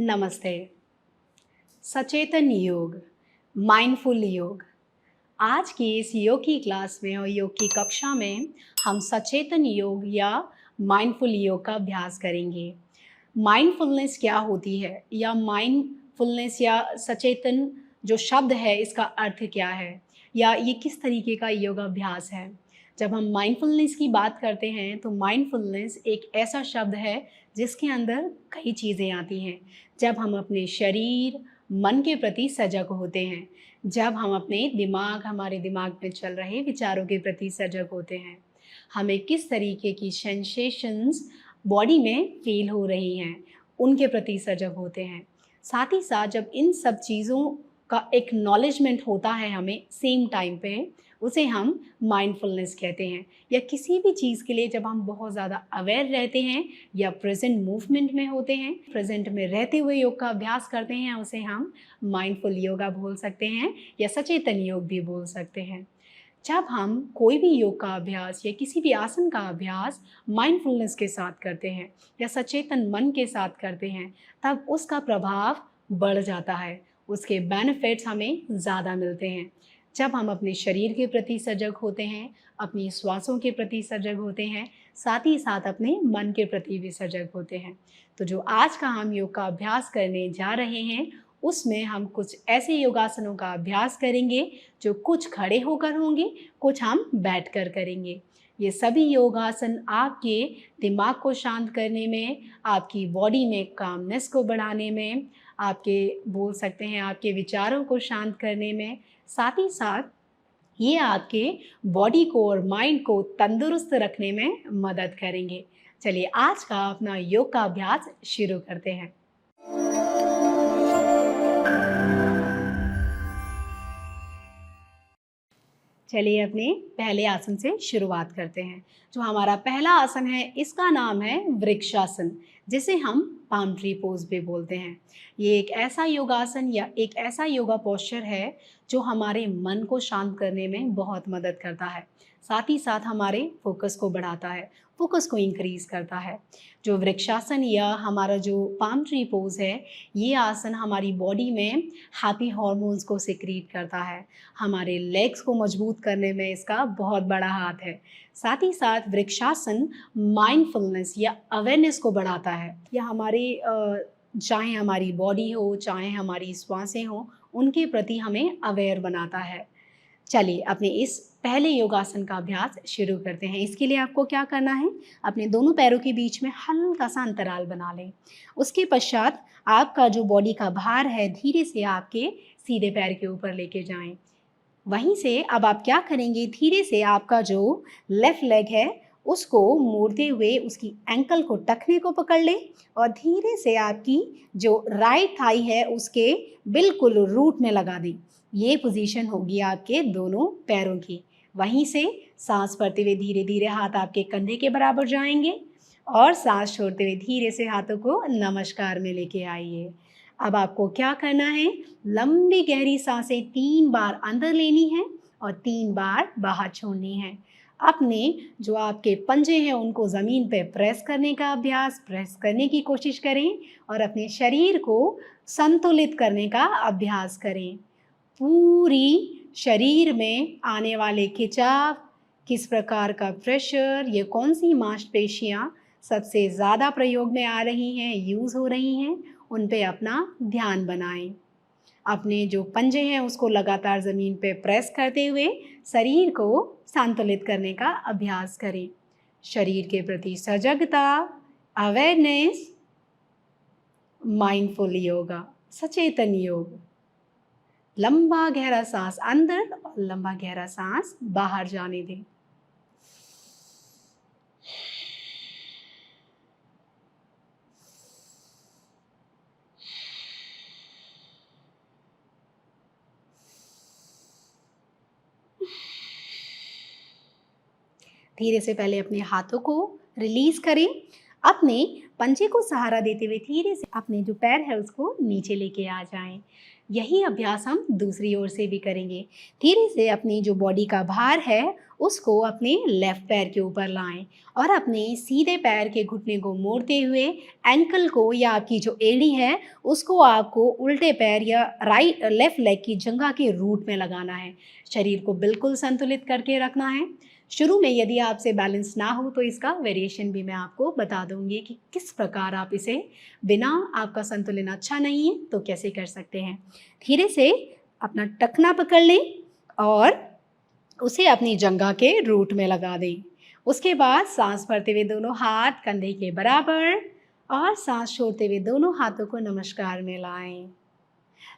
नमस्ते। सचेतन योग, माइंडफुल योग। आज की इस योग की क्लास में और योग की कक्षा में हम सचेतन योग या माइंडफुल योग का अभ्यास करेंगे। माइंडफुलनेस क्या होती है या माइंडफुलनेस या सचेतन जो शब्द है इसका अर्थ क्या है या ये किस तरीके का योगाभ्यास है। जब हम माइंडफुलनेस की बात करते हैं तो माइंडफुलनेस एक ऐसा शब्द है जिसके अंदर कई चीज़ें आती हैं। जब हम अपने शरीर मन के प्रति सजग होते हैं, जब हम अपने हमारे दिमाग में चल रहे विचारों के प्रति सजग होते हैं, हमें किस तरीके की सेंसेशंस बॉडी में फील हो रही हैं उनके प्रति सजग होते हैं। साथ ही साथ जब इन सब चीज़ों का एक्नॉलेजमेंट होता है हमें सेम टाइम पे, उसे हम माइंडफुलनेस कहते हैं। या किसी भी चीज़ के लिए जब हम बहुत ज़्यादा अवेयर रहते हैं या प्रेजेंट मूवमेंट में होते हैं, प्रेजेंट में रहते हुए योग का अभ्यास करते हैं, उसे हम माइंडफुल योगा बोल सकते हैं या सचेतन योग भी बोल सकते हैं। जब हम कोई भी योग का अभ्यास या किसी भी आसन का अभ्यास माइंडफुलनेस के साथ करते हैं या सचेतन मन के साथ करते हैं, तब उसका प्रभाव बढ़ जाता है, उसके बेनिफिट्स हमें ज़्यादा मिलते हैं। जब हम अपने शरीर के प्रति सजग होते हैं, अपनी श्वासों के प्रति सजग होते हैं, साथ ही साथ अपने मन के प्रति भी सजग होते हैं। तो जो आज का हम योग का अभ्यास करने जा रहे हैं, उसमें हम कुछ ऐसे योगासनों का अभ्यास करेंगे जो कुछ खड़े होकर होंगे, कुछ हम बैठकर करेंगे। ये सभी योगासन आपके दिमाग को शांत करने में, आपकी बॉडी में कामनेस को बढ़ाने में, आपके बोल सकते हैं आपके विचारों को शांत करने में, साथ ही साथ ये आपके बॉडी को और माइंड को तंदुरुस्त रखने में मदद करेंगे। चलिए आज का अपना योग का अभ्यास शुरू करते हैं। चलिए अपने पहले आसन से शुरुआत करते हैं। जो हमारा पहला आसन है इसका नाम है वृक्षासन, जिसे हम पाम ट्री पोज भी बोलते हैं। ये एक ऐसा योगासन या एक ऐसा योगा पोस्चर है जो हमारे मन को शांत करने में बहुत मदद करता है, साथ ही साथ हमारे फोकस को बढ़ाता है, फोकस को इंक्रीज करता है। जो वृक्षासन या हमारा जो पाम ट्री पोज है, ये आसन हमारी बॉडी में हैप्पी हॉर्मोन्स को सिक्रीट करता है, हमारे लेग्स को मजबूत करने में इसका बहुत बड़ा हाथ है। साथ ही साथ वृक्षासन माइंडफुलनेस या अवेयरनेस को बढ़ाता है, या हमारी चाहे हमारी बॉडी हो चाहे हमारी श्वासें हो, उनके प्रति हमें अवेयर बनाता है। चलिए अपने इस पहले योगासन का अभ्यास शुरू करते हैं। इसके लिए आपको क्या करना है, अपने दोनों पैरों के बीच में हल्का सा अंतराल बना लें। उसके पश्चात आपका जो बॉडी का भार है धीरे से आपके सीधे पैर के ऊपर लेके जाएं। वहीं से अब आप क्या करेंगे, धीरे से आपका जो लेफ्ट लेग है उसको मोड़ते हुए उसकी एंकल को टखने को पकड़ लें और धीरे से आपकी जो राइट थाई है उसके बिल्कुल रूट में लगा दें। ये पोजीशन होगी आपके दोनों पैरों की। वहीं से सांस भरते हुए धीरे धीरे हाथ आपके कंधे के बराबर जाएंगे और सांस छोड़ते हुए धीरे से हाथों को नमस्कार में लेके आइए। अब आपको क्या करना है, लंबी गहरी सांसें 3 बार अंदर लेनी है और 3 बार बाहर छोड़नी है। अपने जो आपके पंजे हैं उनको ज़मीन पे प्रेस करने की कोशिश करें और अपने शरीर को संतुलित करने का अभ्यास करें। पूरी शरीर में आने वाले खिंचाव, किस प्रकार का प्रेशर, ये कौन सी मांसपेशियां सबसे ज़्यादा प्रयोग में आ रही हैं, यूज़ हो रही हैं, उन पे अपना ध्यान बनाएं। अपने जो पंजे हैं उसको लगातार ज़मीन पे प्रेस करते हुए शरीर को संतुलित करने का अभ्यास करें। शरीर के प्रति सजगता, अवेयरनेस, माइंडफुल योगा, सचेतन योग। लंबा गहरा सांस अंदर और लंबा गहरा सांस बाहर जाने दें। धीरे से पहले अपने हाथों को रिलीज करें, अपने पंजे को सहारा देते हुए धीरे से अपने जो पैर है उसको नीचे लेके आ जाएं। यही अभ्यास हम दूसरी ओर से भी करेंगे। धीरे से अपनी जो बॉडी का भार है उसको अपने लेफ्ट पैर के ऊपर लाएं और अपने सीधे पैर के घुटने को मोड़ते हुए एंकल को या आपकी जो एड़ी है उसको आपको उल्टे पैर या राइट लेफ्ट लेग की जंघा के रूट में लगाना है। शरीर को बिल्कुल संतुलित करके रखना है। शुरू में यदि आपसे बैलेंस ना हो तो इसका वेरिएशन भी मैं आपको बता दूंगी कि किस प्रकार आप इसे बिना आपका संतुलन अच्छा नहीं है तो कैसे कर सकते हैं। धीरे से अपना टखना पकड़ लें और उसे अपनी जंघा के रूट में लगा दें। उसके बाद सांस भरते हुए दोनों हाथ कंधे के बराबर और सांस छोड़ते हुए दोनों हाथों को नमस्कार में लाएं।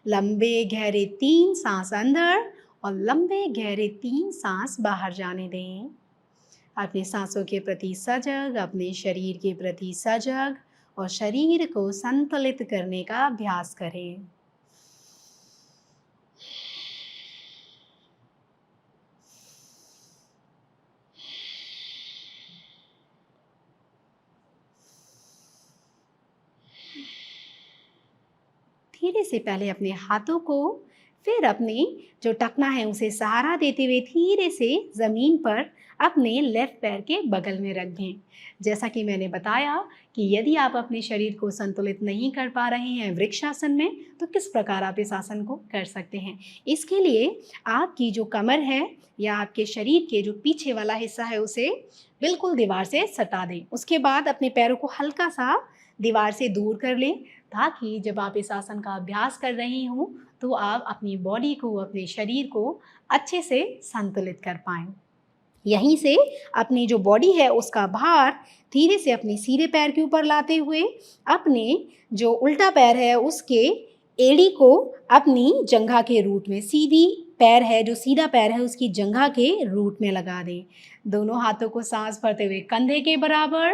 लंबे गहरे 3 सांस अंदर और लंबे गहरे 3 सांस बाहर जाने दें। अपनी सांसों के प्रति सजग, अपने शरीर के प्रति सजग और शरीर को संतुलित करने का अभ्यास करें। धीरे से पहले अपने हाथों को फिर अपने जो टखना है उसे सहारा देते हुए धीरे से ज़मीन पर अपने लेफ्ट पैर के बगल में रख दें। जैसा कि मैंने बताया कि यदि आप अपने शरीर को संतुलित नहीं कर पा रहे हैं वृक्षासन में तो किस प्रकार आप इस आसन को कर सकते हैं। इसके लिए आपकी जो कमर है या आपके शरीर के जो पीछे वाला हिस्सा है उसे बिल्कुल दीवार से सटा दें। उसके बाद अपने पैरों को हल्का सा दीवार से दूर कर लें ताकि जब आप इस आसन का अभ्यास कर रही हों तो आप अपनी बॉडी को, अपने शरीर को अच्छे से संतुलित कर पाएँ। यहीं से अपनी जो बॉडी है उसका भार धीरे से अपने सीधे पैर के ऊपर लाते हुए अपने जो उल्टा पैर है उसके एड़ी को अपनी जंघा के रूट में, सीधी पैर है जो सीधा पैर है उसकी जंघा के रूट में लगा दें। दोनों हाथों को सांस भरते हुए कंधे के बराबर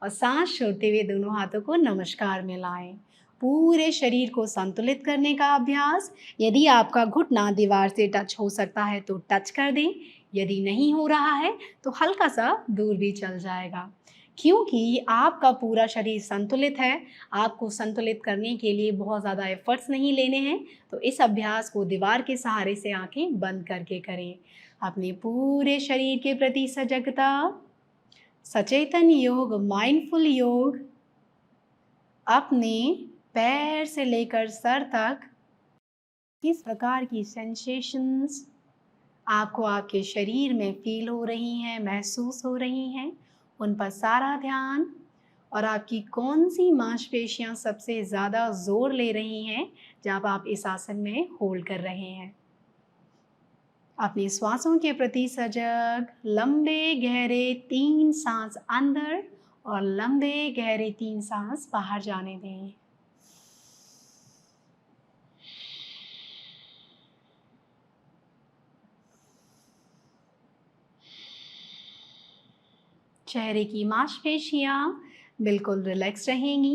और सांस छोड़ते हुए दोनों हाथों को नमस्कार में लाएं। पूरे शरीर को संतुलित करने का अभ्यास। यदि आपका घुटना दीवार से टच हो सकता है तो टच कर दें, यदि नहीं हो रहा है तो हल्का सा दूर भी चल जाएगा। क्योंकि आपका पूरा शरीर संतुलित है, आपको संतुलित करने के लिए बहुत ज़्यादा एफर्ट्स नहीं लेने हैं, तो इस अभ्यास को दीवार के सहारे से आंखें बंद करके करें। अपने पूरे शरीर के प्रति सजगता, सचेतन योग, माइंडफुल योग, अपने पैर से लेकर सर तक किस प्रकार की सेंसेशंस आपको आपके शरीर में फील हो रही हैं, महसूस हो रही हैं, उन पर सारा ध्यान। और आपकी कौन सी मांसपेशियां सबसे ज़्यादा जोर ले रही हैं जब आप इस आसन में होल्ड कर रहे हैं। अपनी श्वासों के प्रति सजग, लंबे गहरे 3 सांस अंदर और लंबे गहरे 3 सांस बाहर जाने दें। चेहरे की मांसपेशियां बिल्कुल रिलैक्स रहेंगी,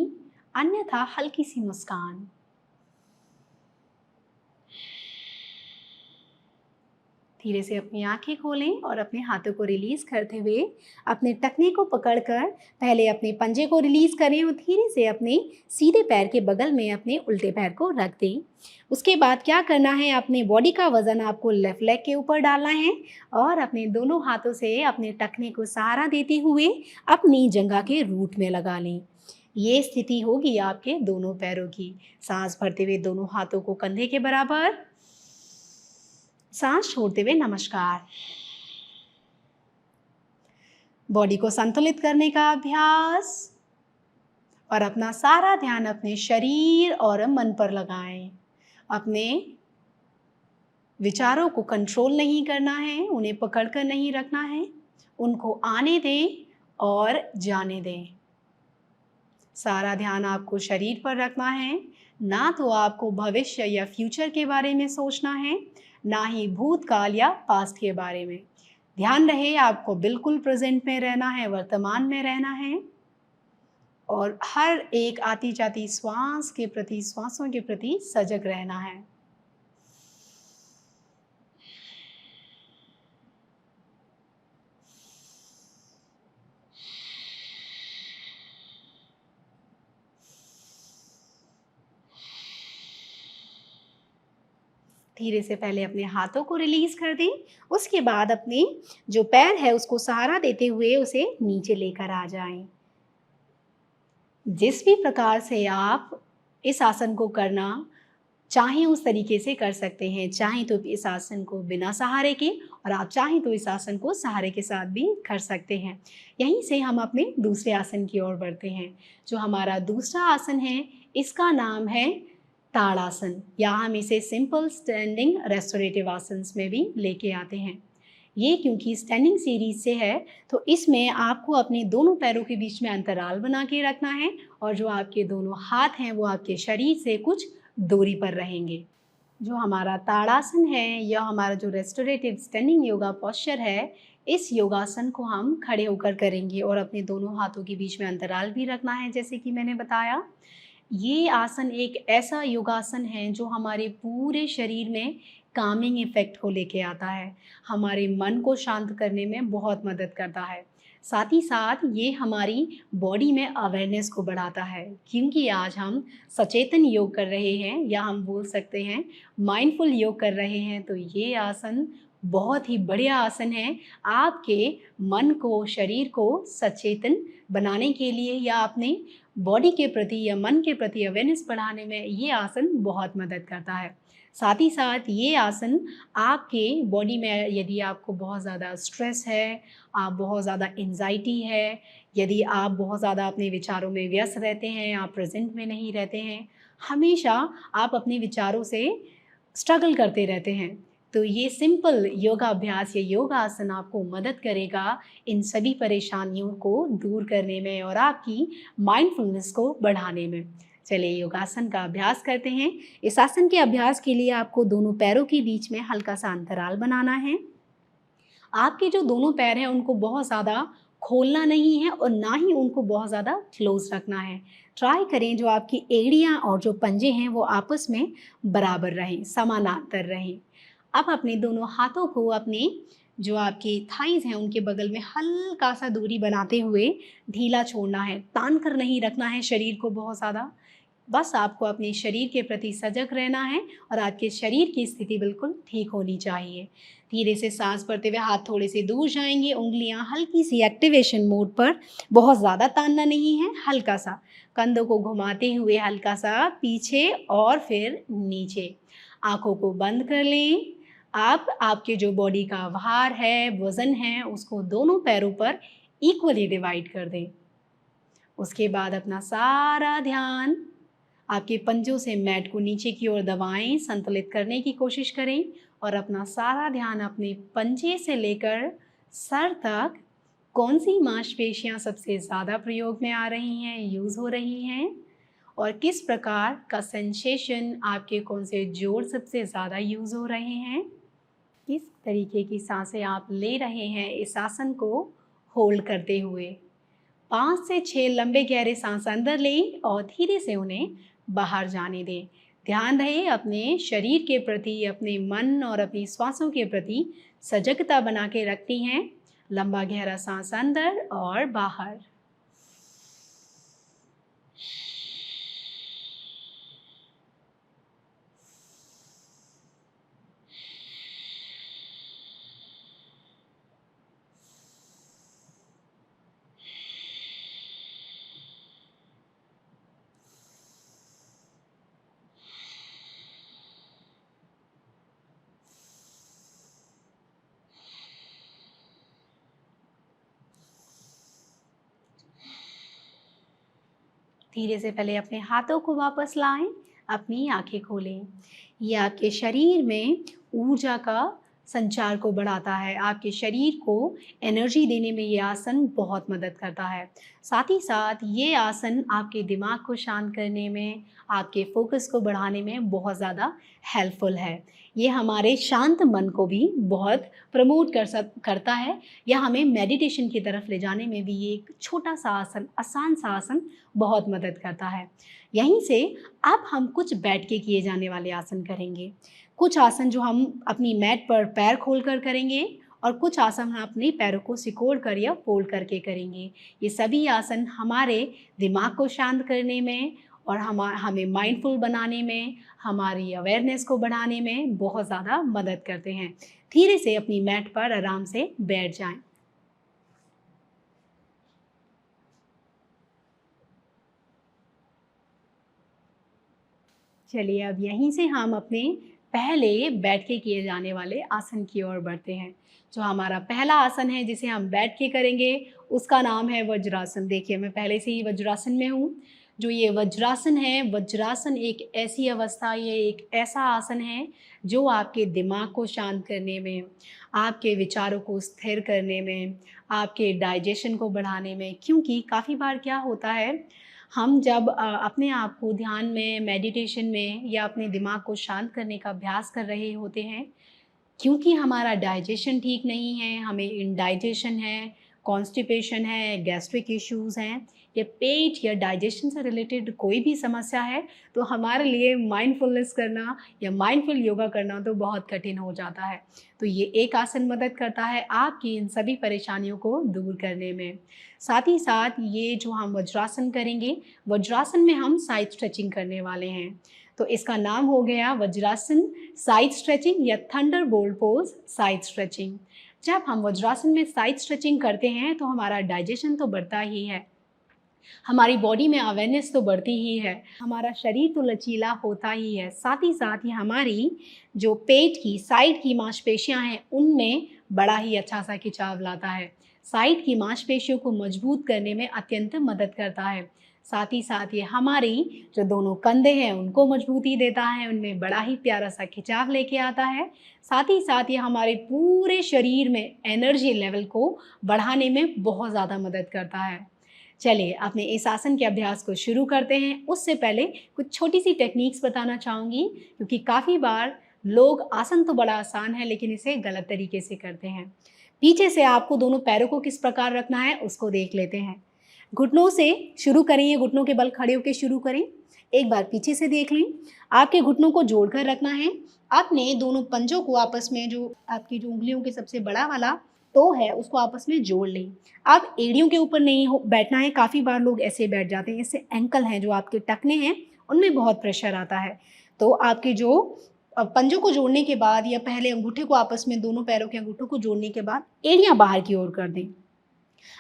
अन्यथा हल्की सी मुस्कान। धीरे से अपनी आंखें खोलें और अपने हाथों को रिलीज करते हुए अपने टखने को पकड़कर पहले अपने पंजे को रिलीज करें और धीरे से अपने सीधे पैर के बगल में अपने उल्टे पैर को रख दें। उसके बाद क्या करना है, अपने बॉडी का वजन आपको लेफ्ट लेग के ऊपर डालना है और अपने दोनों हाथों से अपने टखने को सहारा देते हुए अपनी जंघा के रूट में लगा लें। ये स्थिति होगी आपके दोनों पैरों की। सांस भरते हुए दोनों हाथों को कंधे के बराबर, सांस छोड़ते हुए नमस्कार। बॉडी को संतुलित करने का अभ्यास और अपना सारा ध्यान अपने शरीर और मन पर लगाएं। अपने विचारों को कंट्रोल नहीं करना है, उन्हें पकड़कर नहीं रखना है, उनको आने दें और जाने दें। सारा ध्यान आपको शरीर पर रखना है, ना तो आपको भविष्य या फ्यूचर के बारे में सोचना है, ना ही भूतकाल या पास्ट के बारे में। ध्यान रहे आपको बिल्कुल प्रेजेंट में रहना है, वर्तमान में रहना है और हर एक आती जाती श्वास के प्रति, श्वासों के प्रति सजग रहना है। धीरे से पहले अपने हाथों को रिलीज़ कर दें। उसके बाद अपने जो पैर है उसको सहारा देते हुए उसे नीचे लेकर आ जाएं। जिस भी प्रकार से आप इस आसन को करना चाहें उस तरीके से कर सकते हैं। चाहें तो इस आसन को बिना सहारे के और आप चाहें तो इस आसन को सहारे के साथ भी कर सकते हैं। यहीं से हम अपने दूसरे आसन की ओर बढ़ते हैं। जो हमारा दूसरा आसन है इसका नाम है ताड़ासन, या हम इसे सिंपल स्टैंडिंग रेस्टोरेटिव आसन्स में भी लेके आते हैं। ये क्योंकि स्टैंडिंग सीरीज से है तो इसमें आपको अपने दोनों पैरों के बीच में अंतराल बना के रखना है और जो आपके दोनों हाथ हैं वो आपके शरीर से कुछ दूरी पर रहेंगे। जो हमारा ताड़ासन है या हमारा जो रेस्टोरेटिव स्टैंडिंग योगा पोस्चर है, इस योगासन को हम खड़े होकर करेंगे और अपने दोनों हाथों के बीच में अंतराल भी रखना है जैसे कि मैंने बताया। ये आसन एक ऐसा योगासन है जो हमारे पूरे शरीर में कामिंग इफ़ेक्ट को लेके आता है, हमारे मन को शांत करने में बहुत मदद करता है। साथ ही साथ ये हमारी बॉडी में अवेयरनेस को बढ़ाता है, क्योंकि आज हम सचेतन योग कर रहे हैं या हम बोल सकते हैं माइंडफुल योग कर रहे हैं। तो ये आसन बहुत ही बढ़िया आसन है आपके मन को, शरीर को सचेतन बनाने के लिए या अपने बॉडी के प्रति या मन के प्रति अवेयरनेस बढ़ाने में ये आसन बहुत मदद करता है। साथ ही साथ ये आसन आपके बॉडी में यदि आपको बहुत ज़्यादा स्ट्रेस है, आप बहुत ज़्यादा एंजाइटी है, यदि आप बहुत ज़्यादा अपने विचारों में व्यस्त रहते हैं, आप प्रेजेंट में नहीं रहते हैं, हमेशा आप अपने विचारों से स्ट्रगल करते रहते हैं, तो ये सिंपल योगा अभ्यास या योगा आसन आपको मदद करेगा इन सभी परेशानियों को दूर करने में और आपकी माइंडफुलनेस को बढ़ाने में। चलिए योगासन का अभ्यास करते हैं। इस आसन के अभ्यास के लिए आपको दोनों पैरों के बीच में हल्का सा अंतराल बनाना है। आपके जो दोनों पैर हैं उनको बहुत ज़्यादा खोलना नहीं है और ना ही उनको बहुत ज़्यादा क्लोज रखना है। ट्राई करें जो आपकी एड़ियाँ और जो पंजे हैं वो आपस में बराबर रहें, समानांतर रहें। अब अपने दोनों हाथों को अपने जो आपकी थाइज़ हैं उनके बगल में हल्का सा दूरी बनाते हुए ढीला छोड़ना है, तान कर नहीं रखना है शरीर को बहुत ज़्यादा। बस आपको अपने शरीर के प्रति सजग रहना है और आपके शरीर की स्थिति बिल्कुल ठीक होनी चाहिए। धीरे से सांस भरते हुए हाथ थोड़े से दूर जाएंगे, उंगलियां हल्की सी एक्टिवेशन मोड पर, बहुत ज़्यादा तानना नहीं है, हल्का सा कंधों को घुमाते हुए हल्का सा पीछे और फिर नीचे। आँखों को बंद कर लें। आप आपके जो बॉडी का भार है, वज़न है, उसको दोनों पैरों पर इक्वली डिवाइड कर दें। उसके बाद अपना सारा ध्यान आपके पंजों से मैट को नीचे की ओर दबाएं, संतुलित करने की कोशिश करें और अपना सारा ध्यान अपने पंजे से लेकर सर तक कौन सी मांसपेशियां सबसे ज़्यादा प्रयोग में आ रही हैं, यूज़ हो रही हैं और किस प्रकार का सेंसेशन, आपके कौन से जोड़ सबसे ज़्यादा यूज़ हो रहे हैं, किस तरीके की सांसें आप ले रहे हैं इस आसन को होल्ड करते हुए। 5 से 6 लंबे गहरे सांस अंदर लें और धीरे से उन्हें बाहर जाने दें। ध्यान रहे अपने शरीर के प्रति, अपने मन और अपनी श्वासों के प्रति सजगता बना के रखती हैं। लंबा गहरा सांस अंदर और बाहर। धीरे से पहले अपने हाथों को वापस लाएं, अपनी आंखें खोलें। ये आपके शरीर में ऊर्जा का संचार को बढ़ाता है, आपके शरीर को एनर्जी देने में ये आसन बहुत मदद करता है। साथ ही साथ ये आसन आपके दिमाग को शांत करने में, आपके फोकस को बढ़ाने में बहुत ज़्यादा हेल्पफुल है। ये हमारे शांत मन को भी बहुत प्रमोट करता है या हमें मेडिटेशन की तरफ ले जाने में भी ये एक छोटा सा आसन, आसान सा आसन बहुत मदद करता है। यहीं से अब हम कुछ बैठ के किए जाने वाले आसन करेंगे। कुछ आसन जो हम अपनी मैट पर पैर खोल कर करेंगे और कुछ आसन हम अपने पैरों को सिकोड़ कर या फोल्ड करके करेंगे। ये सभी आसन हमारे दिमाग को शांत करने में और हमें माइंडफुल बनाने में, हमारी अवेयरनेस को बढ़ाने में बहुत ज़्यादा मदद करते हैं। धीरे से अपनी मैट पर आराम से बैठ जाएं। चलिए अब यहीं से हम अपने पहले बैठ के किए जाने वाले आसन की ओर बढ़ते हैं। जो हमारा पहला आसन है जिसे हम बैठ के करेंगे, उसका नाम है वज्रासन। देखिए मैं पहले से ही वज्रासन में हूँ। जो ये वज्रासन है, वज्रासन एक ऐसी अवस्था, ये एक ऐसा आसन है जो आपके दिमाग को शांत करने में, आपके विचारों को स्थिर करने में, आपके डाइजेशन को बढ़ाने में, क्योंकि काफ़ी बार क्या होता है, हम जब अपने आप को ध्यान में, मेडिटेशन में या अपने दिमाग को शांत करने का अभ्यास कर रहे होते हैं, क्योंकि हमारा डाइजेशन ठीक नहीं है, हमें इंडाइजेशन है, कॉन्स्टिपेशन है, गैस्ट्रिक इश्यूज़ हैं, या पेट या डाइजेशन से रिलेटेड कोई भी समस्या है, तो हमारे लिए माइंडफुलनेस करना या माइंडफुल योगा करना तो बहुत कठिन हो जाता है। तो ये एक आसन मदद करता है आपकी इन सभी परेशानियों को दूर करने में। साथ ही साथ ये जो हम वज्रासन करेंगे, वज्रासन में हम साइड स्ट्रेचिंग करने वाले हैं। तो इसका नाम हो गया वज्रासन साइड स्ट्रेचिंग या थंडरबोल्ट पोज साइड स्ट्रेचिंग। जब हम वज्रासन में साइड स्ट्रेचिंग करते हैं तो हमारा डाइजेशन तो बढ़ता ही है, हमारी बॉडी में अवेयरनेस तो बढ़ती ही है, हमारा शरीर तो लचीला होता ही है, साथ ही साथ ये हमारी जो पेट की साइड की मांसपेशियां हैं उनमें बड़ा ही अच्छा सा खिंचाव लाता है, साइड की मांसपेशियों को मजबूत करने में अत्यंत मदद करता है। साथ ही साथ ये हमारी जो दोनों कंधे हैं उनको मजबूती देता है, उनमें बड़ा ही प्यारा सा खिंचाव लेके आता है। साथ ही साथ ये हमारे पूरे शरीर में एनर्जी लेवल को बढ़ाने में बहुत ज़्यादा मदद करता है। चलिए अपने इस आसन के अभ्यास को शुरू करते हैं। उससे पहले कुछ छोटी सी टेक्निक्स बताना चाहूँगी, क्योंकि काफ़ी बार लोग आसन तो बड़ा आसान है लेकिन इसे गलत तरीके से करते हैं। पीछे से आपको दोनों पैरों को किस प्रकार रखना है उसको देख लेते हैं। घुटनों से शुरू करें, घुटनों के बल खड़े होकर शुरू करें। एक बार पीछे से देख लें। आपके घुटनों को जोड़कर रखना है। आपने दोनों पंजों को आपस में, जो आपकी जो उंगलियों के सबसे बड़ा वाला टो है उसको आपस में जोड़ लें। आप एड़ियों के ऊपर नहीं बैठना है। काफ़ी बार लोग ऐसे बैठ जाते हैं, इससे एंकल हैं जो आपके टखने हैं उनमें बहुत प्रेशर आता है। तो आपके जो पंजों को जोड़ने के बाद या पहले अंगूठे को आपस में, दोनों पैरों के अंगूठों को जोड़ने के बाद एड़ियाँ बाहर की ओर कर दें।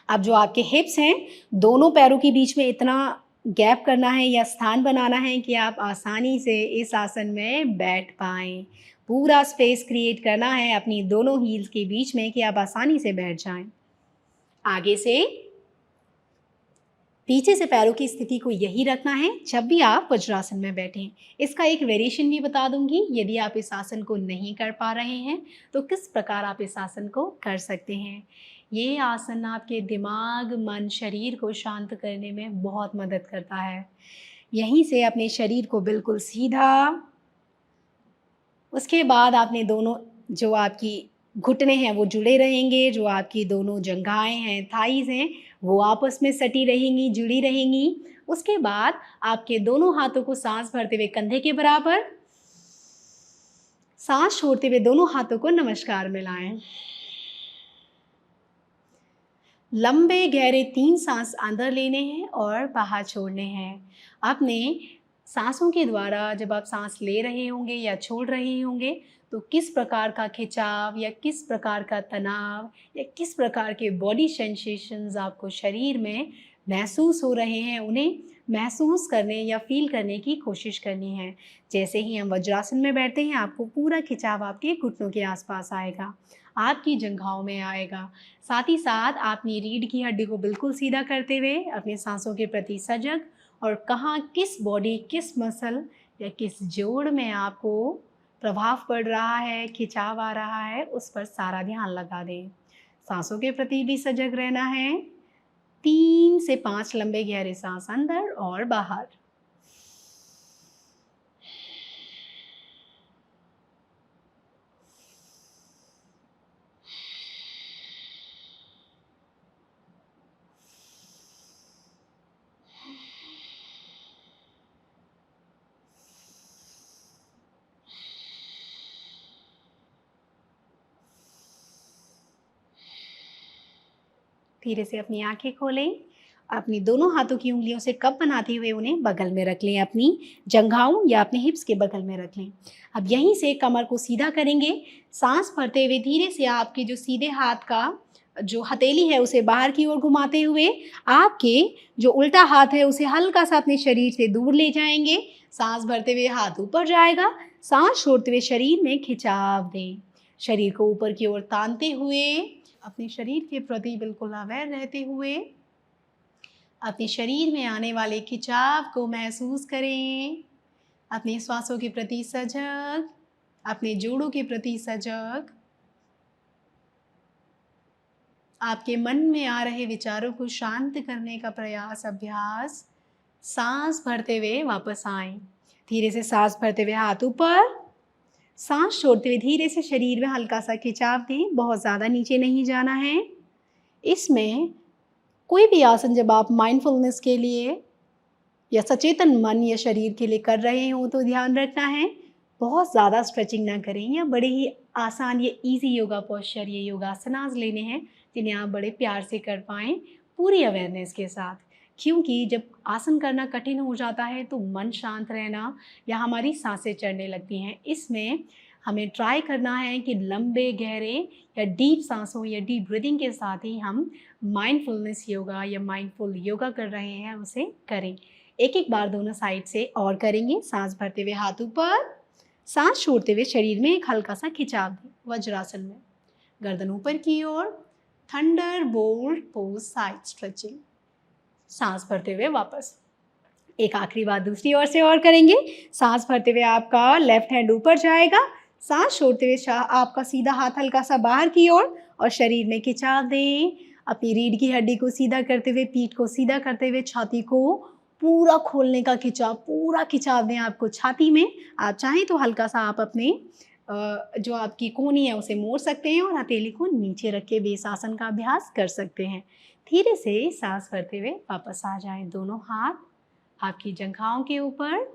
अब जो आपके हिप्स हैं, दोनों पैरों के बीच में इतना गैप करना है या स्थान बनाना है कि आप आसानी से इस आसन में बैठ पाएँ। पूरा स्पेस क्रिएट करना है अपनी दोनों हील्स के बीच में कि आप आसानी से बैठ जाएँ। आगे से पीछे से पैरों की स्थिति को यही रखना है जब भी आप वज्रासन में बैठें। इसका एक वेरिएशन भी बता दूंगी, यदि आप इस आसन को नहीं कर पा रहे हैं तो किस प्रकार आप इस आसन को कर सकते हैं। ये आसन आपके दिमाग, मन, शरीर को शांत करने में बहुत मदद करता है। यहीं से अपने शरीर को बिल्कुल सीधा, उसके बाद आपने दोनों, जो आपकी घुटने हैं वो जुड़े रहेंगे, जो आपकी दोनों जंघाएं हैं, थाइज़ हैं, वो आपस में सटी रहेंगी, जुड़ी रहेंगी। उसके बाद आपके दोनों हाथों को सांस भरते हुए कंधे के बराबर, सांस छोड़ते हुए दोनों हाथों को नमस्कार मिलाएं। लंबे गहरे 3 सांस अंदर लेने हैं और बाहर छोड़ने हैं। अपने सांसों के द्वारा जब आप सांस ले रहे होंगे या छोड़ रहे होंगे तो किस प्रकार का खिंचाव या किस प्रकार का तनाव या किस प्रकार के बॉडी सेंसेशंस आपको शरीर में महसूस हो रहे हैं, उन्हें महसूस करने या फील करने की कोशिश करनी है। जैसे ही हम वज्रासन में बैठते हैं आपको पूरा खिंचाव आपके घुटनों के आसपास आएगा, आपकी जंघाओं में आएगा। साथ ही साथ अपनी रीढ़ की हड्डी को बिल्कुल सीधा करते हुए अपने सांसों के प्रति सजग, और कहाँ किस बॉडी, किस मसल या किस जोड़ में आपको प्रभाव पड़ रहा है, खिंचाव आ रहा है, उस पर सारा ध्यान लगा दें। सांसों के प्रति भी सजग रहना है। 3 से 5 लंबे गहरे सांस अंदर और बाहर। धीरे से अपनी आंखें खोलें अपनी दोनों हाथों की उंगलियों से कप बनाते हुए उन्हें बगल में रख लें, अपनी जंघाओं या अपने हिप्स के बगल में रख लें। अब यहीं से कमर को सीधा करेंगे। सांस भरते हुए धीरे से आपके जो सीधे हाथ का जो हथेली है उसे बाहर की ओर घुमाते हुए आपके जो उल्टा हाथ है उसे हल्का सा अपने शरीर से दूर ले जाएंगे। सांस भरते हुए हाथ ऊपर जाएगा, सांस छोड़ते हुए शरीर में खिंचाव दें। शरीर को ऊपर की ओर तानते हुए अपने शरीर के प्रति बिल्कुल अवेयर रहते हुए अपने शरीर में आने वाले खिंचाव को महसूस करें। अपने श्वासों के प्रति सजग, अपने जोड़ों के प्रति सजग। आपके मन में आ रहे विचारों को शांत करने का प्रयास, अभ्यास। सांस भरते हुए वापस आएं। धीरे से सांस भरते हुए हाथ ऊपर, सांस छोड़ते हुए धीरे से शरीर में हल्का सा खिंचाव दें, बहुत ज़्यादा नीचे नहीं जाना है। इसमें कोई भी आसन जब आप माइंडफुलनेस के लिए या सचेतन मन या शरीर के लिए कर रहे हो तो ध्यान रखना है बहुत ज़्यादा स्ट्रेचिंग ना करें, या बड़े ही आसान ये इजी योगा पोस्चर, ये योगासनास लेने हैं जिन्हें आप बड़े प्यार से कर पाएँ पूरी अवेयरनेस के साथ। क्योंकि जब आसन करना कठिन हो जाता है तो मन शांत रहना या हमारी सांसें चढ़ने लगती हैं। इसमें हमें ट्राई करना है कि लंबे गहरे या डीप सांसों या डीप ब्रीदिंग के साथ ही हम माइंडफुलनेस योगा या माइंडफुल योगा कर रहे हैं उसे करें। एक एक बार दोनों साइड से और करेंगे। सांस भरते हुए हाथ ऊपर, सांस छोड़ते हुए शरीर में एक हल्का सा खिंचाव दें। वज्रासन में गर्दन ऊपर की ओर, थंडरबोल्ट पोज, साइड स्ट्रेचिंग। सांस भरते हुए वापस। एक आखिरी बार दूसरी ओर से और करेंगे। सांस भरते हुए आपका लेफ्ट हैंड ऊपर जाएगा, सांस छोड़ते हुए आपका सीधा हाथ हल्का सा बाहर की ओर और शरीर में खिंचाव दें। अपनी रीढ़ की हड्डी को सीधा करते हुए, पीठ को सीधा करते हुए छाती को पूरा खोलने का खिंचाव, पूरा खिंचाव दें आपको छाती में। आप चाहें तो हल्का सा आप अपने जो आपकी कोहनी है उसे मोड़ सकते हैं और हथेली को नीचे रख के भी इस आसन का अभ्यास कर सकते हैं। धीरे से सांस भरते हुए वापस आ जाएं। दोनों हाथ आपकी जंघाओं के ऊपर।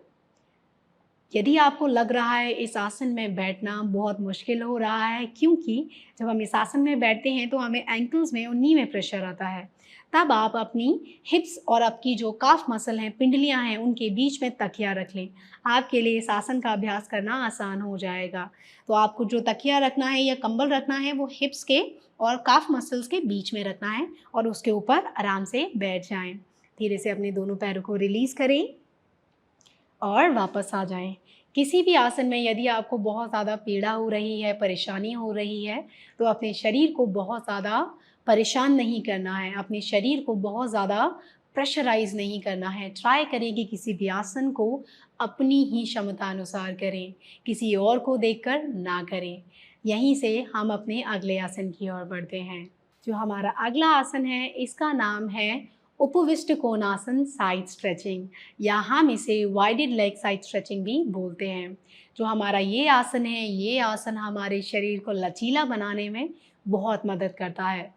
यदि आपको लग रहा है इस आसन में बैठना बहुत मुश्किल हो रहा है, क्योंकि जब हम इस आसन में बैठते हैं तो हमें एंकल्स में और नी में प्रेशर आता है, तब आप अपनी हिप्स और आपकी जो काफ मसल हैं, पिंडलियां हैं, उनके बीच में तकिया रख लें। आपके लिए इस आसन का अभ्यास करना आसान हो जाएगा। तो आपको जो तकिया रखना है या कंबल रखना है वो हिप्स के और काफ मसल्स के बीच में रखना है और उसके ऊपर आराम से बैठ जाएं। धीरे से अपने दोनों पैरों को रिलीज़ करें और वापस आ जाएं। किसी भी आसन में यदि आपको बहुत ज़्यादा पीड़ा हो रही है, परेशानी हो रही है, तो अपने शरीर को बहुत ज़्यादा परेशान नहीं करना है, अपने शरीर को बहुत ज़्यादा प्रेशराइज़ नहीं करना है। ट्राई करें कि किसी भी आसन को अपनी ही क्षमता अनुसार करें, किसी और को देखकर ना करें। यहीं से हम अपने अगले आसन की ओर बढ़ते हैं। जो हमारा अगला आसन है इसका नाम है उपविष्ट कोणासन साइड स्ट्रेचिंग, या हम इसे वाइडेड लेग साइड स्ट्रेचिंग भी बोलते हैं। जो हमारा ये आसन है, ये आसन हमारे शरीर को लचीला बनाने में बहुत मदद करता है।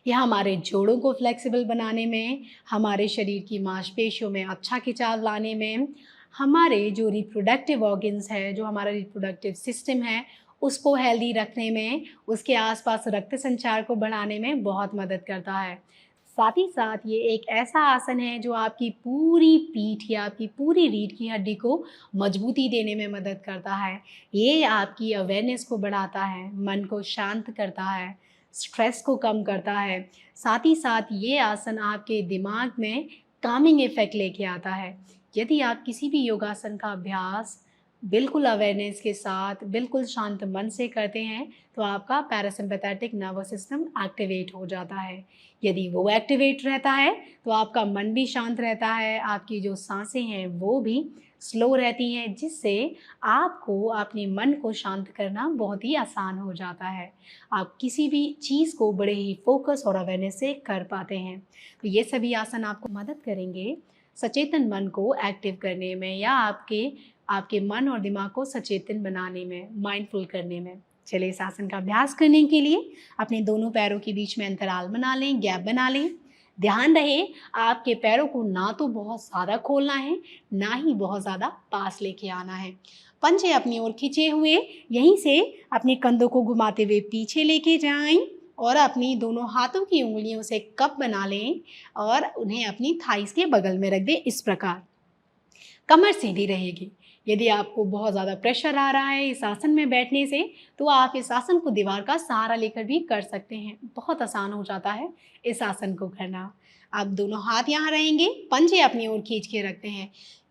यह हमारे जोड़ों को फ्लेक्सिबल बनाने में, हमारे शरीर की मांसपेशियों में अच्छा खिंचाव लाने में, हमारे जो रिप्रोडक्टिव ऑर्गन्स है, जो हमारा रिप्रोडक्टिव सिस्टम है, उसको हेल्दी रखने में, उसके आसपास रक्त संचार को बढ़ाने में बहुत मदद करता है। साथ ही साथ ये एक ऐसा आसन है जो आपकी पूरी पीठ या आपकी पूरी रीढ़ की हड्डी को मजबूती देने में मदद करता है। ये आपकी अवेयरनेस को बढ़ाता है, मन को शांत करता है, स्ट्रेस को कम करता है। साथ ही साथ ये आसन आपके दिमाग में कामिंग इफेक्ट लेके आता है। यदि आप किसी भी योगासन का अभ्यास बिल्कुल अवेयरनेस के साथ, बिल्कुल शांत मन से करते हैं तो आपका पैरासिम्पैथेटिक नर्वस सिस्टम एक्टिवेट हो जाता है। यदि वो एक्टिवेट रहता है तो आपका मन भी शांत रहता है, आपकी जो सांसें हैं वो भी स्लो रहती हैं, जिससे आपको अपने मन को शांत करना बहुत ही आसान हो जाता है। आप किसी भी चीज़ को बड़े ही फोकस और अवेयरनेस से कर पाते हैं। तो ये सभी आसन आपको मदद करेंगे सचेतन मन को एक्टिव करने में, या आपके मन और दिमाग को सचेतन बनाने में, माइंडफुल करने में। चलिए इस आसन का अभ्यास करने के लिए अपने दोनों पैरों के बीच में अंतराल बना लें, गैप बना लें। ध्यान रहे आपके पैरों को ना तो बहुत ज़्यादा खोलना है, ना ही बहुत ज़्यादा पास लेके आना है। पंजे अपनी ओर खींचे हुए यहीं से अपने कंधों को घुमाते हुए पीछे लेके जाएं और अपनी दोनों हाथों की उंगलियों से कप बना लें और उन्हें अपनी थाइस के बगल में रख दें इस प्रकार। कमर सीधी रहेगी। यदि आपको बहुत ज़्यादा प्रेशर आ रहा है इस आसन में बैठने से, तो आप इस आसन को दीवार का सहारा लेकर भी कर सकते हैं। बहुत आसान हो जाता है इस आसन को करना। आप दोनों हाथ यहाँ रहेंगे, पंजे अपनी ओर खींच के रखते हैं।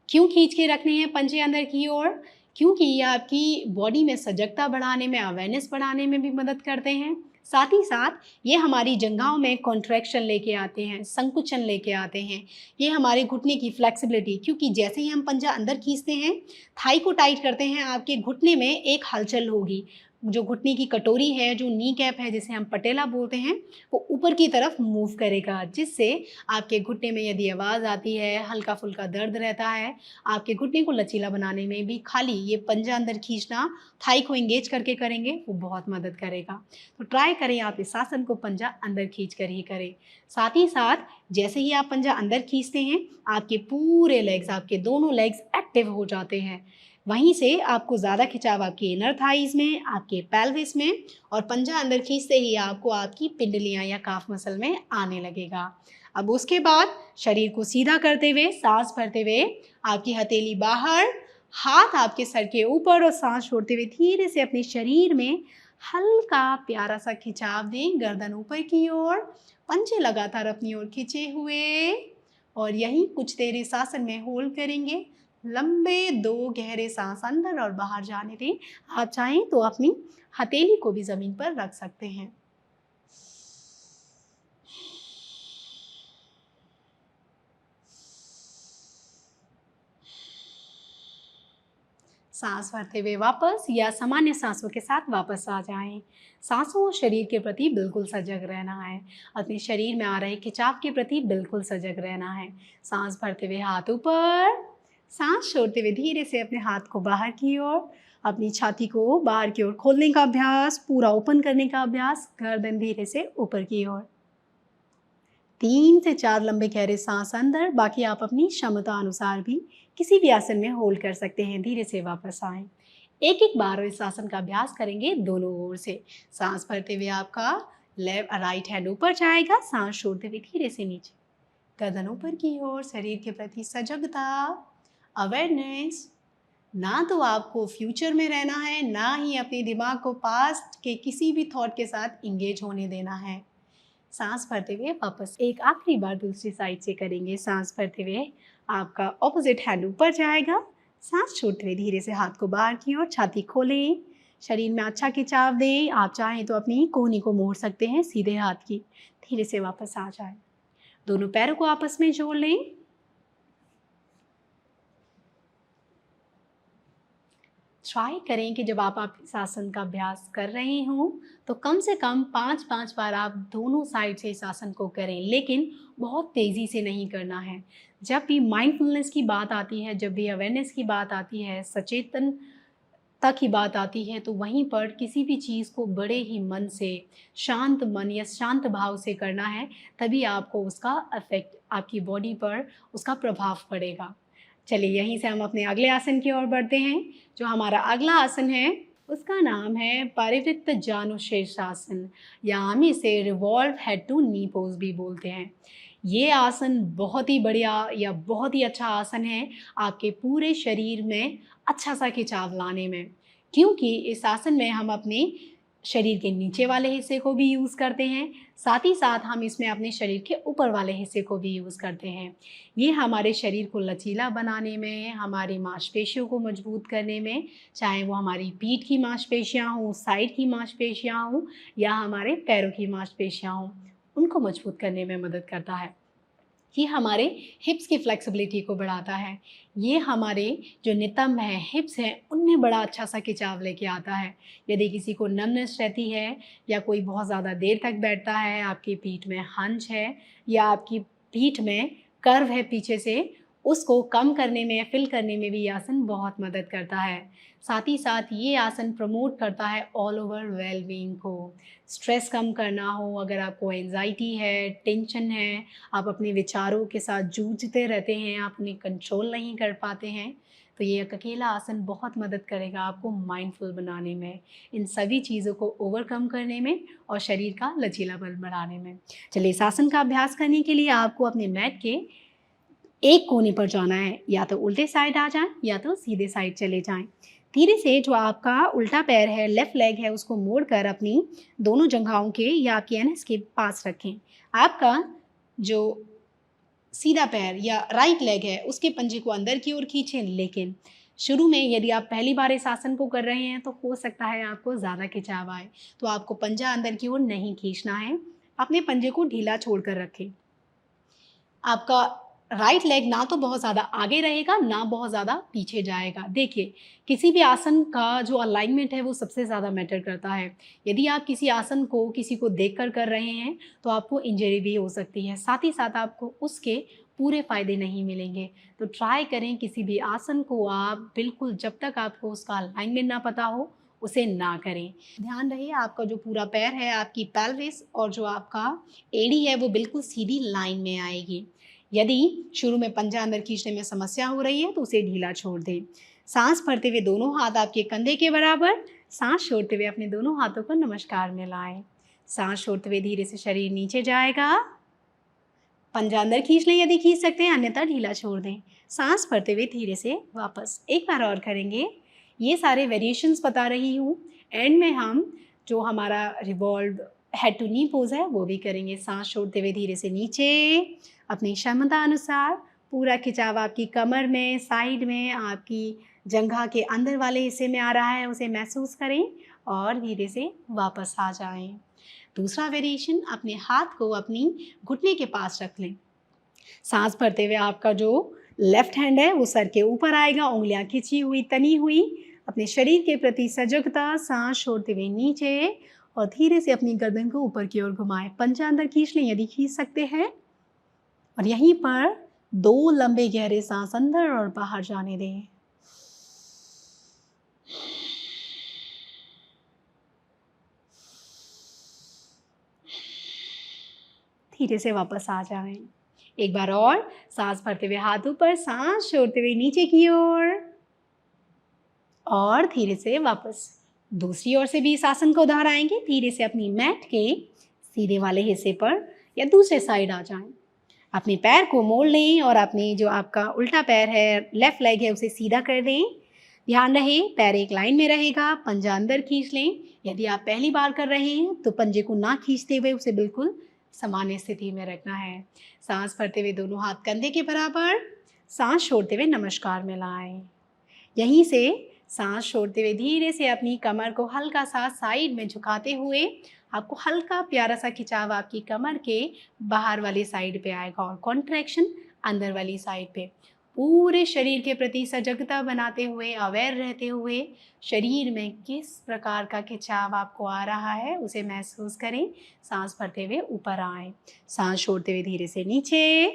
क्यों खींच के रखने हैं पंजे अंदर की ओर? क्योंकि ये आपकी बॉडी में सजगता बढ़ाने में, अवेयरनेस बढ़ाने में भी मदद करते हैं। साथ ही साथ ये हमारी जंघाओं में कॉन्ट्रैक्शन लेके आते हैं, संकुचन लेके आते हैं। ये हमारे घुटने की फ्लेक्सिबिलिटी, क्योंकि जैसे ही हम पंजा अंदर खींचते हैं, थाई को टाइट करते हैं, आपके घुटने में एक हलचल होगी। जो घुटने की कटोरी है, जो नी कैप है जिसे हम पटेला बोलते हैं, वो ऊपर की तरफ मूव करेगा, जिससे आपके घुटने में यदि आवाज़ आती है, हल्का फुल्का दर्द रहता है, आपके घुटने को लचीला बनाने में भी खाली ये पंजा अंदर खींचना, थाई को एंगेज करके करेंगे, वो बहुत मदद करेगा। तो ट्राई करें आप इस आसन को पंजा अंदर खींच कर ही करें। साथ ही साथ जैसे ही आप पंजा अंदर खींचते हैं, आपके पूरे लेग्स, आपके दोनों लेग्स एक्टिव हो जाते हैं। वहीं से आपको ज़्यादा खिंचाव आपकी इनर थाइज में, आपके पेल्विस में, और पंजा अंदर खींचते ही आपको आपकी पिंडलियाँ या काफ मसल में आने लगेगा। अब उसके बाद शरीर को सीधा करते हुए, सांस भरते हुए, आपकी हथेली बाहर, हाथ आपके सर के ऊपर, और सांस छोड़ते हुए धीरे से अपने शरीर में हल्का प्यारा सा खिंचाव दें, गर्दन ऊपर की ओर, पंजे लगातार अपनी ओर खींचे हुए, और यहीं कुछ देर इस आसन में होल्ड करेंगे। लंबे 2 गहरे सांस अंदर और बाहर जाने दें। आप चाहें तो अपनी हथेली को भी ज़मीन पर रख सकते हैं। सांस भरते हुए वापस या सामान्य सांसों के साथ वापस आ जाएं। सांसों और शरीर के प्रति बिल्कुल सजग रहना है। अपने शरीर में आ रहे खिंचाव के प्रति बिल्कुल सजग रहना है। सांस भरते हुए हाथ ऊपर, सांस छोड़ते हुए धीरे से अपने हाथ को बाहर की ओर, अपनी छाती को बाहर की ओर खोलने का अभ्यास, पूरा ओपन करने का अभ्यास, गर्दन धीरे से ऊपर की ओर। 3 से 4 लंबे गहरे सांस अंदर, बाकी आप अपनी क्षमता अनुसार भी किसी भी आसन में होल्ड कर सकते हैं। धीरे से वापस आएं। एक एक बार इस आसन का अभ्यास करेंगे दोनों ओर से। सांस भरते हुए आपका राइट हैंड ऊपर जाएगा, सांस छोड़ते हुए धीरे से नीचे, गर्दन ऊपर की ओर, शरीर के प्रति सजगता, अवेयरनेस। ना तो आपको फ्यूचर में रहना है, ना ही अपने दिमाग को पास्ट के किसी भी थॉट के साथ इंगेज होने देना है। सांस भरते हुए वापस एक आखिरी बार दूसरी साइड से करेंगे। सांस भरते हुए आपका ऑपोजिट हैंड ऊपर जाएगा, सांस छोड़ते हुए धीरे से हाथ को बाहर की ओर, छाती खोलें, शरीर में अच्छा खिंचाव दें। आप चाहें तो अपनी कोहनी को मोड़ सकते हैं सीधे हाथ की। धीरे से वापस आ जाए। दोनों पैरों को आपस में जोड़ लें। ट्राई करें कि जब आप इस आसन का अभ्यास कर रहे हों, तो कम से कम 5-5 बार आप दोनों साइड से इस आसन को करें, लेकिन बहुत तेज़ी से नहीं करना है। जब भी माइंडफुलनेस की बात आती है, जब भी अवेयरनेस की बात आती है, सचेतनता की बात आती है, तो वहीं पर किसी भी चीज़ को बड़े ही मन से, शांत मन या शांत भाव से करना है, तभी आपको उसका इफ़ेक्ट, आपकी बॉडी पर उसका प्रभाव पड़ेगा। चलिए यहीं से हम अपने अगले आसन की ओर बढ़ते हैं। जो हमारा अगला आसन है, उसका नाम है परिवृत्त जानुशीर्षासन, या हम इसे revolve head to knee pose भी बोलते हैं। ये आसन बहुत ही बढ़िया या बहुत ही अच्छा आसन है आपके पूरे शरीर में अच्छा सा खिंचाव लाने में, क्योंकि इस आसन में हम अपने शरीर के नीचे वाले हिस्से को भी यूज़ करते हैं, साथ ही साथ हम इसमें अपने शरीर के ऊपर वाले हिस्से को भी यूज़ करते हैं। ये हमारे शरीर को लचीला बनाने में, हमारी मांसपेशियों को मजबूत करने में, चाहे वो हमारी पीठ की मांसपेशियाँ हों, साइड की मांसपेशियाँ हों, या हमारे पैरों की मांसपेशियाँ हों, उनको मजबूत करने में मदद करता है। ये हमारे हिप्स की फ्लेक्सिबिलिटी को बढ़ाता है। ये हमारे जो नितंब हैं, हिप्स हैं, उनमें बड़ा अच्छा सा खिंचाव लेके आता है। यदि किसी को नमनेस रहती है, या कोई बहुत ज़्यादा देर तक बैठता है, आपकी पीठ में हंच है, या आपकी पीठ में कर्व है पीछे से, उसको कम करने में, फिल करने में भी ये आसन बहुत मदद करता है। साथ ही साथ ये आसन प्रमोट करता है ऑल ओवर वेलबींग को। स्ट्रेस कम करना हो, अगर आपको एंजाइटी है, टेंशन है, आप अपने विचारों के साथ जूझते रहते हैं, आप उन्हें कंट्रोल नहीं कर पाते हैं, तो ये एक अकेला आसन बहुत मदद करेगा आपको माइंडफुल बनाने में, इन सभी चीज़ों को ओवरकम करने में और शरीर का लचीलापन बढ़ाने में। चलिए, इस आसन का अभ्यास करने के लिए आपको अपने मैट के एक कोने पर जाना है, या तो उल्टे साइड आ जाएं या तो सीधे साइड चले जाएं। धीरे से जो आपका उल्टा पैर है, लेफ्ट लेग है, उसको मोड़कर अपनी दोनों जंघाओं के या आपकी एनएस के पास रखें। आपका जो सीधा पैर या राइट लेग है, उसके पंजे को अंदर की ओर खींचें, लेकिन शुरू में यदि आप पहली बार इस आसन को कर रहे हैं तो हो सकता है आपको ज़्यादा खिंचाव आए, तो आपको पंजा अंदर की ओर नहीं खींचना है, अपने पंजे को ढीला छोड़कर रखें। आपका राइट लेग ना तो बहुत ज़्यादा आगे रहेगा, ना बहुत ज़्यादा पीछे जाएगा। देखिए, किसी भी आसन का जो अलाइनमेंट है वो सबसे ज़्यादा मैटर करता है। यदि आप किसी आसन को किसी को देखकर कर रहे हैं तो आपको इंजरी भी हो सकती है, साथ ही साथ आपको उसके पूरे फ़ायदे नहीं मिलेंगे। तो ट्राई करें किसी भी आसन को आप बिल्कुल, जब तक आपको उसका अलाइनमेंट ना पता हो, उसे ना करें। ध्यान रहे आपका जो पूरा पैर है, आपकी पेल्विस और जो आपका एड़ी है वो बिल्कुल सीधी लाइन में आएगी। यदि शुरू में पंजा अंदर खींचने में समस्या हो रही है तो उसे ढीला छोड़ दें। सांस भरते हुए दोनों हाथ आपके कंधे के बराबर, सांस छोड़ते हुए अपने दोनों हाथों को नमस्कार में लाएं। सांस छोड़ते हुए धीरे से शरीर नीचे जाएगा। पंजा अंदर खींच लें यदि खींच सकते हैं, अन्यथा ढीला छोड़ दें। सांस भरते हुए धीरे से वापस। एक बार और करेंगे। ये सारे वेरिएशंस बता रही हूँ। एंड में हम जो हमारा revolve head to knee pose है वो भी करेंगे। सांस छोड़ते हुए धीरे से नीचे, अपनी क्षमता अनुसार पूरा खिंचाव आपकी कमर में, साइड में, आपकी जंघा के अंदर वाले हिस्से में आ रहा है, उसे महसूस करें और धीरे से वापस आ जाएं। दूसरा वेरिएशन, अपने हाथ को अपनी घुटने के पास रख लें। सांस भरते हुए आपका जो लेफ्ट हैंड है वो सर के ऊपर आएगा, उंगलियां खिंची हुई, तनी हुई, अपने शरीर के प्रति सजगता। सांस छोड़ते हुए नीचे और धीरे से अपनी गर्दन को ऊपर की ओर घुमाएं। पंजा अंदर खींच लें यदि खींच सकते हैं और यहीं पर 2 लंबे गहरे सांस अंदर और बाहर जाने दें। धीरे से वापस आ जाएं। एक बार और, सांस भरते हुए हाथ ऊपर, सांस छोड़ते हुए नीचे की ओर और धीरे से वापस। दूसरी ओर से भी इस आसन को दोहराएंगे। धीरे से अपनी मैट के सीधे वाले हिस्से पर या दूसरे साइड आ जाएं। अपने पैर को मोड़ लें और अपने जो आपका उल्टा पैर है, लेफ्ट लेग है, उसे सीधा कर दें। ध्यान रहे पैर एक लाइन में रहेगा, पंजा अंदर खींच लें। यदि आप पहली बार कर रहे हैं तो पंजे को ना खींचते हुए उसे बिल्कुल सामान्य स्थिति में रखना है। सांस भरते हुए दोनों हाथ कंधे के बराबर, सांस छोड़ते हुए नमस्कार में लाएं। यहीं से सांस छोड़ते हुए धीरे से अपनी कमर को हल्का सा साइड में झुकाते हुए आपको हल्का प्यारा सा खिंचाव आपकी कमर के बाहर वाली साइड पे आएगा और कॉन्ट्रैक्शन अंदर वाली साइड पे। पूरे शरीर के प्रति सजगता बनाते हुए, अवेयर रहते हुए, शरीर में किस प्रकार का खिंचाव आपको आ रहा है उसे महसूस करें। सांस भरते हुए ऊपर आएं, सांस छोड़ते हुए धीरे से नीचे,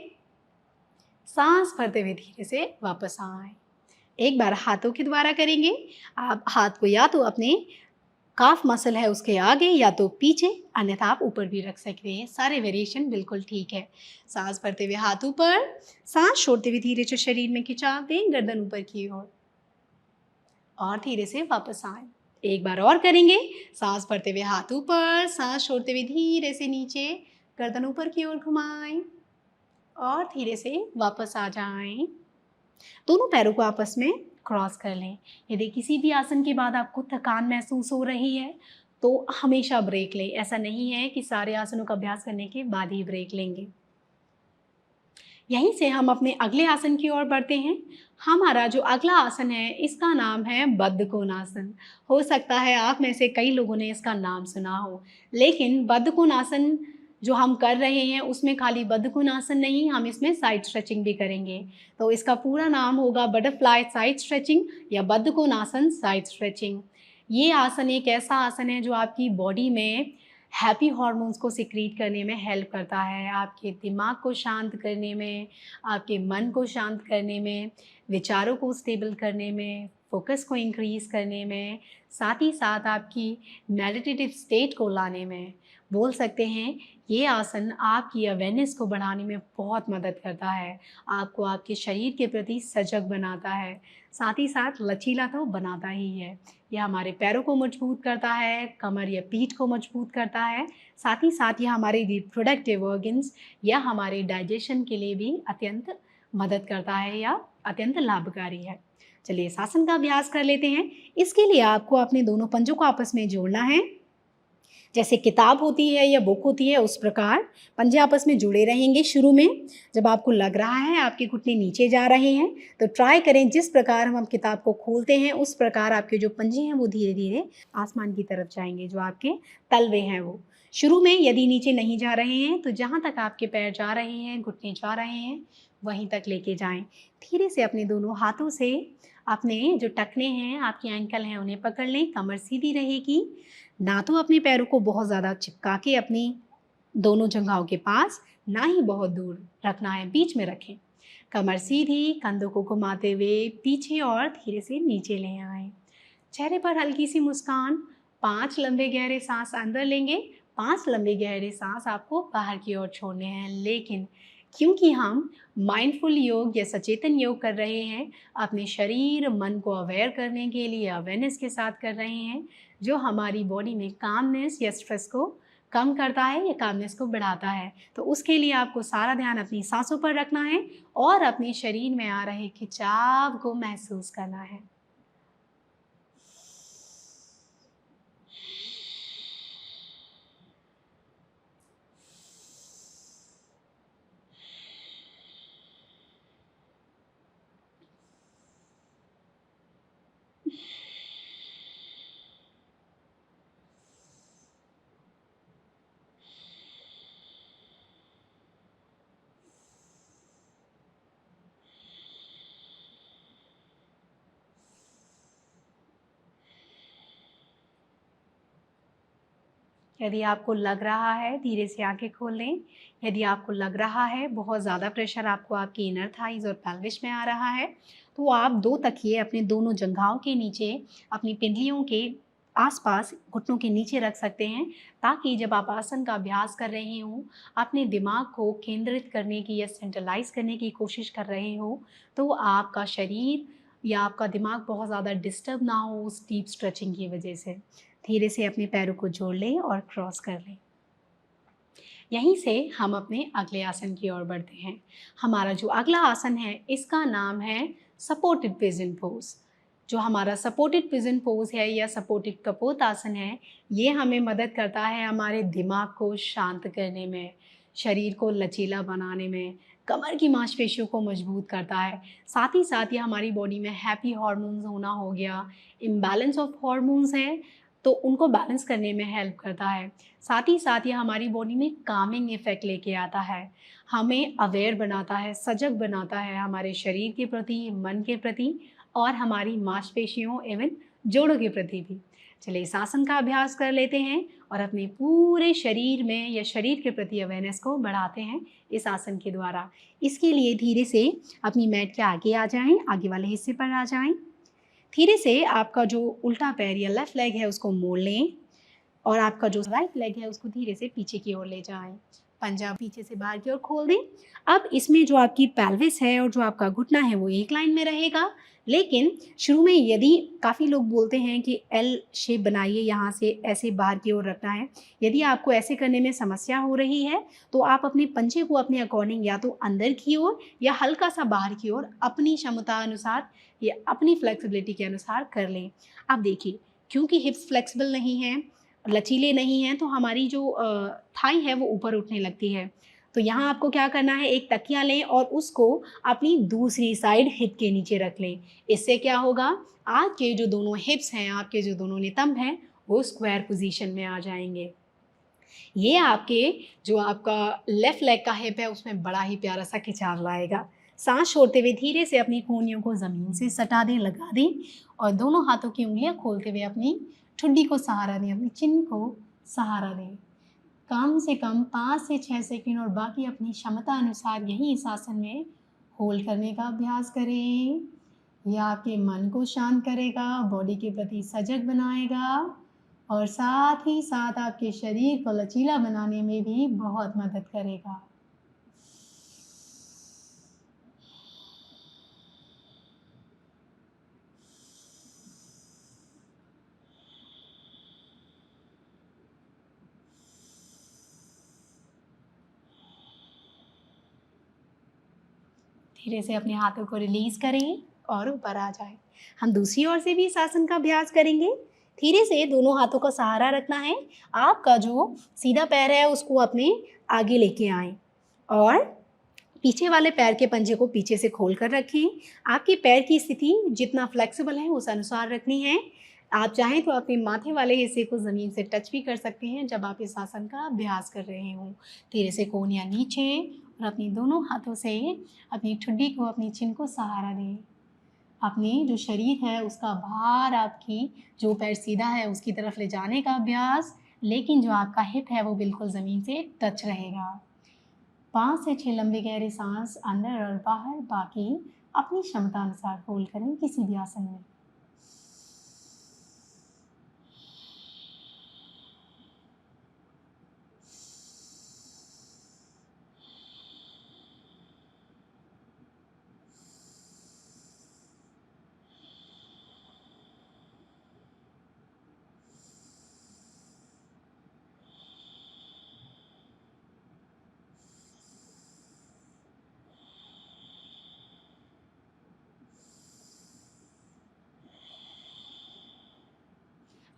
सांस भरते हुए धीरे से वापस आएं। एक बार हाथों के द्वारा करेंगे। आप हाथ को या तो अपने काफ मसल है उसके आगे या तो पीछे, अन्यथा आप ऊपर भी रख सकते हैं। सारे वेरिएशन बिल्कुल ठीक है। सांस भरते हुए हाथ ऊपर, सांस छोड़ते हुए धीरे से शरीर में खिंचाव दें, गर्दन ऊपर की ओर और धीरे से वापस आएं। एक बार और करेंगे। सांस भरते हुए हाथ ऊपर, सांस छोड़ते हुए धीरे से नीचे, गर्दन ऊपर की ओर घुमाएं और धीरे से वापस आ जाएं। दोनों पैरों को आपस में क्रॉस कर लें। यदि किसी भी आसन के बाद आपको थकान महसूस हो रही है तो हमेशा ब्रेक लें। ऐसा नहीं है कि सारे आसनों का अभ्यास करने के बाद ही ब्रेक लेंगे। यहीं से हम अपने अगले आसन की ओर बढ़ते हैं। हमारा जो अगला आसन है इसका नाम है बद्ध कोणासन। हो सकता है आप में से कई लोगों ने इसका नाम सुना हो, लेकिन बद्ध कोणासन जो हम कर रहे हैं उसमें खाली बद्ध कोणासन नहीं, हम इसमें साइड स्ट्रेचिंग भी करेंगे। तो इसका पूरा नाम होगा बटरफ्लाई साइड स्ट्रेचिंग या बद्ध कोणासन साइड स्ट्रेचिंग। ये आसन एक ऐसा आसन है जो आपकी बॉडी में हैप्पी हार्मोन्स को सिक्रीट करने में हेल्प करता है, आपके दिमाग को शांत करने में, आपके मन को शांत करने में, विचारों को स्टेबल करने में, फोकस को इंक्रीज़ करने में, साथ ही साथ आपकी मेडिटेटिव स्टेट को लाने में। बोल सकते हैं ये आसन आपकी अवेयरनेस को बढ़ाने में बहुत मदद करता है, आपको आपके शरीर के प्रति सजग बनाता है, साथ ही साथ लचीला तो बनाता ही है। यह हमारे पैरों को मजबूत करता है, कमर या पीठ को मजबूत करता है, साथ ही साथ यह हमारे रिप्रोडक्टिव ऑर्गन्स या हमारे डाइजेशन के लिए भी अत्यंत मदद करता है या अत्यंत लाभकारी है। चलिए इस आसन का अभ्यास कर लेते हैं। इसके लिए आपको अपने दोनों पंजों को आपस में जोड़ना है। जैसे किताब होती है या बुक होती है उस प्रकार पंजे आपस में जुड़े रहेंगे। शुरू में जब आपको लग रहा है आपके घुटने नीचे जा रहे हैं तो ट्राई करें जिस प्रकार हम किताब को खोलते हैं उस प्रकार आपके जो पंजे हैं वो धीरे धीरे आसमान की तरफ जाएंगे, जो आपके तलवे हैं वो। शुरू में यदि नीचे नहीं जा रहे हैं तो जहाँ तक आपके पैर जा रहे हैं, घुटने जा रहे हैं, वहीं तक लेके जाएं। धीरे से अपने दोनों हाथों से अपने जो टखने हैं, आपके एंकल हैं, उन्हें पकड़ लें। कमर सीधी रहेगी, ना तो अपने पैरों को बहुत ज़्यादा चिपका के अपनी दोनों जंघाओं के पास, ना ही बहुत दूर रखना है, बीच में रखें। कमर सीधी, कंधों को घुमाते हुए पीछे और धीरे से नीचे ले आएं। चेहरे पर हल्की सी मुस्कान। 5 लंबे गहरे सांस अंदर लेंगे, 5 लंबे गहरे सांस आपको बाहर की ओर छोड़ने हैं। लेकिन क्योंकि हम माइंडफुल योग या सचेतन योग कर रहे हैं, अपने शरीर मन को अवेयर करने के लिए अवेयरनेस के साथ कर रहे हैं, जो हमारी बॉडी में कामनेस या स्ट्रेस को कम करता है या कामनेस को बढ़ाता है। तो उसके लिए आपको सारा ध्यान अपनी सांसों पर रखना है और अपने शरीर में आ रहे खिंचाव को महसूस करना है। यदि आपको लग रहा है, धीरे से आंखें खोल लें। यदि आपको लग रहा है बहुत ज़्यादा प्रेशर आपको आपकी इनर थाइज और पेल्विस में आ रहा है, तो आप 2 तकिए अपने दोनों जंघाओं के नीचे, अपनी पिंडलियों के आसपास घुटनों के नीचे रख सकते हैं, ताकि जब आप आसन का अभ्यास कर रहे हों, अपने दिमाग को केंद्रित करने की या सेंट्रलाइज करने की कोशिश कर रहे हो, तो आपका शरीर या आपका दिमाग बहुत ज़्यादा डिस्टर्ब ना हो उस डीप स्ट्रेचिंग की वजह से। धीरे से अपने पैरों को जोड़ लें और क्रॉस कर लें। यहीं से हम अपने अगले आसन की ओर बढ़ते हैं। हमारा जो अगला आसन है इसका नाम है सपोर्टेड पिजन पोज। जो हमारा सपोर्टेड पिजन पोज है या सपोर्टेड कपोत आसन है, ये हमें मदद करता है हमारे दिमाग को शांत करने में, शरीर को लचीला बनाने में, कमर की मांसपेशियों को मजबूत करता है। साथ ही साथ ये हमारी बॉडी में हैप्पी हार्मोन्स होना हो गया, इम्बैलेंस ऑफ हार्मोन्स है तो उनको बैलेंस करने में हेल्प करता है। साथ ही साथ ये हमारी बॉडी में कामिंग इफ़ेक्ट लेके आता है, हमें अवेयर बनाता है, सजग बनाता है हमारे शरीर के प्रति, मन के प्रति और हमारी मांसपेशियों एवं जोड़ों के प्रति भी। चलिए इस आसन का अभ्यास कर लेते हैं और अपने पूरे शरीर में या शरीर के प्रति अवेयरनेस को बढ़ाते हैं इस आसन के द्वारा। इसके लिए धीरे से अपनी मैट के आगे आ जाएं, आगे वाले हिस्से पर आ जाएं। धीरे से आपका जो उल्टा पैर या लेफ़्ट लेग है उसको मोड़ लें और आपका जो राइट लेग है उसको धीरे से पीछे की ओर ले जाएं। पंजा पीछे से बाहर की ओर खोल दें। अब इसमें जो आपकी पेल्विस है और जो आपका घुटना है वो एक लाइन में रहेगा, लेकिन शुरू में यदि काफ़ी लोग बोलते हैं कि एल शेप बनाइए, यहाँ से ऐसे बाहर की ओर रखना है। यदि आपको ऐसे करने में समस्या हो रही है तो आप अपने पंजे को अपने अकॉर्डिंग या तो अंदर की ओर या हल्का सा बाहर की ओर अपनी क्षमता अनुसार या अपनी फ्लेक्सिबिलिटी के अनुसार कर लें। अब देखिए, क्योंकि हिप्स फ्लेक्सिबल नहीं हैं, लचीले नहीं हैं, तो हमारी जो थाई है वो ऊपर उठने लगती है। तो यहाँ आपको क्या करना है, एक तकिया लें और उसको अपनी दूसरी साइड हिप के नीचे रख लें। इससे क्या होगा, आपके जो दोनों हिप्स हैं, आपके जो दोनों नितंब हैं, वो स्क्वायर पोजीशन में आ जाएंगे। ये आपके जो आपका लेफ्ट लेग का हिप है उसमें बड़ा ही प्यारा सा खिंचाव लाएगा। सांस छोड़ते हुए धीरे से अपनी कूहनियों को ज़मीन से सटा दें, लगा दें और दोनों हाथों की उंगलियां खोलते हुए अपनी ठुड्डी को सहारा दें, अपनी चिन को सहारा दें। कम से कम 5 से 6 सेकंड और बाकी अपनी क्षमता अनुसार यही इस आसन में होल्ड करने का अभ्यास करें। ये आपके मन को शांत करेगा, बॉडी के प्रति सजग बनाएगा और साथ ही साथ आपके शरीर को लचीला बनाने में भी बहुत मदद करेगा। धीरे से अपने हाथों को रिलीज करें और ऊपर आ जाए। हम दूसरी ओर से भी इस आसन का अभ्यास करेंगे। धीरे से दोनों हाथों का सहारा रखना है। आपका जो सीधा पैर है उसको अपने आगे लेके आएं और पीछे वाले पैर के पंजे को पीछे से खोल कर रखें। आपके पैर की स्थिति जितना फ्लेक्सिबल है उस अनुसार रखनी है। आप चाहें तो अपने माथे वाले हिस्से को ज़मीन से टच भी कर सकते हैं जब आप इस आसन का अभ्यास कर रहे हों। धीरे से कोहनियाँ नीचे और अपनी दोनों हाथों से अपनी ठुड्डी को, अपनी चिन को सहारा दें। अपने जो शरीर है उसका भार आपकी जो पैर सीधा है उसकी तरफ ले जाने का अभ्यास, लेकिन जो आपका हिप है वो बिल्कुल ज़मीन से टच रहेगा। 5 से 6 लंबे गहरे सांस अंदर और बाहर, बाकी अपनी क्षमता अनुसार होल्ड करें किसी भी आसन में।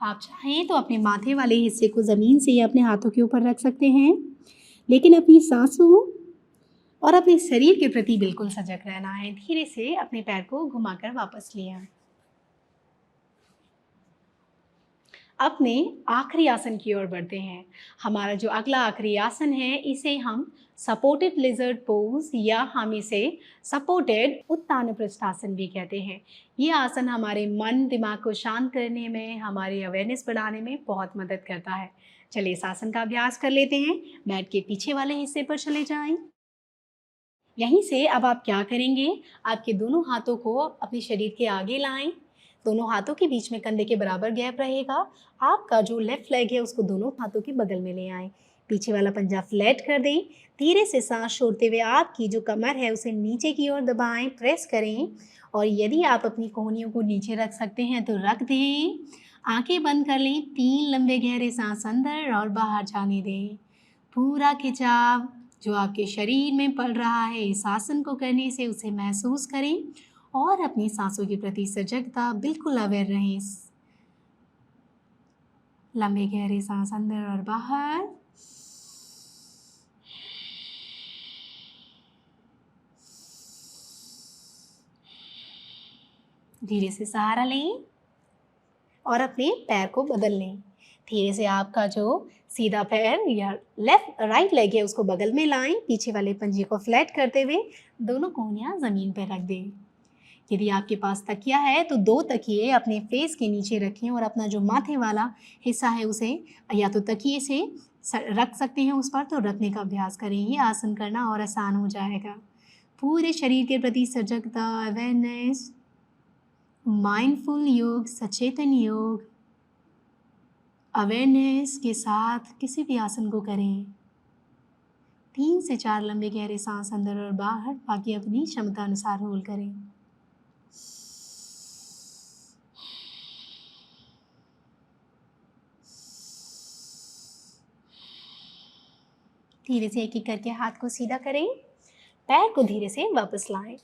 आप चाहें तो अपने माथे वाले हिस्से को ज़मीन से या अपने हाथों के ऊपर रख सकते हैं, लेकिन अपनी सांसों और अपने शरीर के प्रति बिल्कुल सजग रहना है। धीरे से अपने पैर को घुमाकर वापस ले आएं। अपने आखिरी आसन की ओर बढ़ते हैं। हमारा जो अगला आखिरी आसन है इसे हम सपोर्टेड लिजर्ड पोज या हम इसे सपोर्टेड उत्तान पृष्ठासन भी कहते हैं। ये आसन हमारे मन दिमाग को शांत करने में, हमारी अवेयरनेस बढ़ाने में बहुत मदद करता है। चलिए इस आसन का अभ्यास कर लेते हैं। मैट के पीछे वाले हिस्से पर चले जाएं। यहीं से अब आप क्या करेंगे, आपके दोनों हाथों को अपने शरीर के आगे लाएं। दोनों हाथों के बीच में कंधे के बराबर गैप रहेगा। आपका जो लेफ्ट लेग है उसको दोनों हाथों के बगल में ले आएं। पीछे वाला पंजा फ्लैट कर दें। धीरे से सांस छोड़ते हुए आपकी जो कमर है उसे नीचे की ओर दबाएं, प्रेस करें और यदि आप अपनी कोहनियों को नीचे रख सकते हैं तो रख दें। आंखें बंद कर लें। 3 लंबे गहरे सांस अंदर और बाहर जाने दें। पूरा खिंचाव जो आपके शरीर में पड़ रहा है इस आसन को करने से उसे महसूस करें और अपनी सांसों के प्रति सजगता, बिल्कुल अवेयर रहें। लंबे गहरे सांस अंदर और बाहर। धीरे से सहारा लें और अपने पैर को बदल लें। धीरे से आपका जो सीधा पैर या लेफ्ट राइट लेग है उसको बगल में लाएं। पीछे वाले पंजे को फ्लैट करते हुए दोनों कोहनियां ज़मीन पर रख दें। यदि आपके पास तकिया है तो 2 तकिए अपने फेस के नीचे रखें और अपना जो माथे वाला हिस्सा है उसे या तो तकिए से रख सकते हैं उस पर, तो रखने का अभ्यास करें। ये आसन करना और आसान हो जाएगा। पूरे शरीर के प्रति सजगता, अवेयरनेस, माइंडफुल योग, सचेतन योग, अवेयरनेस के साथ किसी भी आसन को करें। 3 से 4 लंबे गहरे सांस अंदर और बाहर, बाकी अपनी क्षमता अनुसार होल्ड करें। धीरे से एक एक करके हाथ को सीधा करें। पैर को धीरे से वापस लाएं।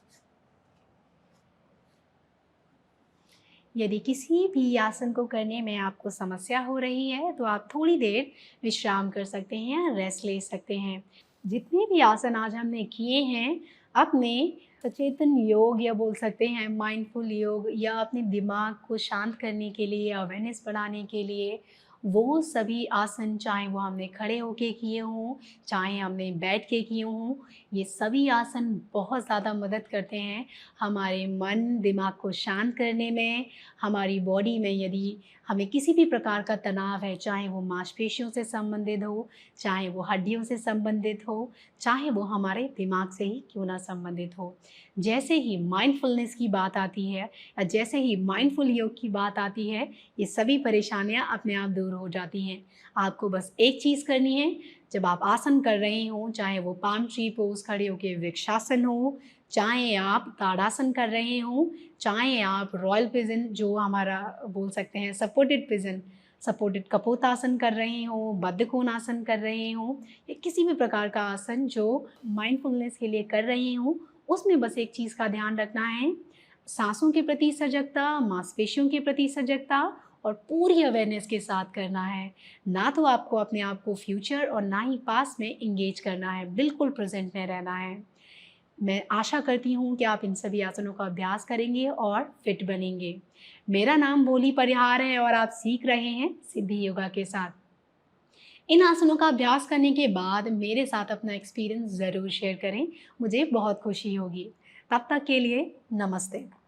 यदि किसी भी आसन को करने में आपको समस्या हो रही है तो आप थोड़ी देर विश्राम कर सकते हैं, रेस्ट ले सकते हैं। जितने भी आसन आज हमने किए हैं अपने सचेतन योग या बोल सकते हैं माइंडफुल योग या अपने दिमाग को शांत करने के लिए, अवेयरनेस बढ़ाने के लिए, वो सभी आसन चाहे वो हमने खड़े होके किए हों, चाहे हमने बैठ के किए हों, ये सभी आसन बहुत ज़्यादा मदद करते हैं हमारे मन दिमाग को शांत करने में। हमारी बॉडी में यदि हमें किसी भी प्रकार का तनाव है, चाहे वो मांसपेशियों से संबंधित हो, चाहे वो हड्डियों से संबंधित हो, चाहे वो हमारे दिमाग से ही क्यों ना संबंधित हो, जैसे ही माइंडफुलनेस की बात आती है या जैसे ही माइंडफुल योग की बात आती है, ये सभी परेशानियां अपने आप दूर हो जाती हैं। आपको बस एक चीज़ करनी है, जब आप आसन कर रहे हों, चाहे वो पाम ट्री पोज खड़े होकर वृक्षासन हो, चाहे आप ताड़ासन कर रहे हों, चाहे आप रॉयल पिजन जो हमारा बोल सकते हैं सपोर्टेड पिजन, सपोर्टेड कपोतासन कर रहे हों, बद्ध कोणासन कर रहे हों, या किसी भी प्रकार का आसन जो माइंडफुलनेस के लिए कर रहे हों, उसमें बस एक चीज़ का ध्यान रखना है, सांसों के प्रति सजगता, मांसपेशियों के प्रति सजगता और पूरी अवेयरनेस के साथ करना है। ना तो आपको अपने आप को फ्यूचर और ना ही पास्ट में एंगेज करना है, बिल्कुल प्रेजेंट में रहना है। मैं आशा करती हूँ कि आप इन सभी आसनों का अभ्यास करेंगे और फिट बनेंगे। मेरा नाम बोली परिहार है और आप सीख रहे हैं सिद्धि योगा के साथ। इन आसनों का अभ्यास करने के बाद मेरे साथ अपना एक्सपीरियंस ज़रूर शेयर करें, मुझे बहुत खुशी होगी। तब तक के लिए नमस्ते।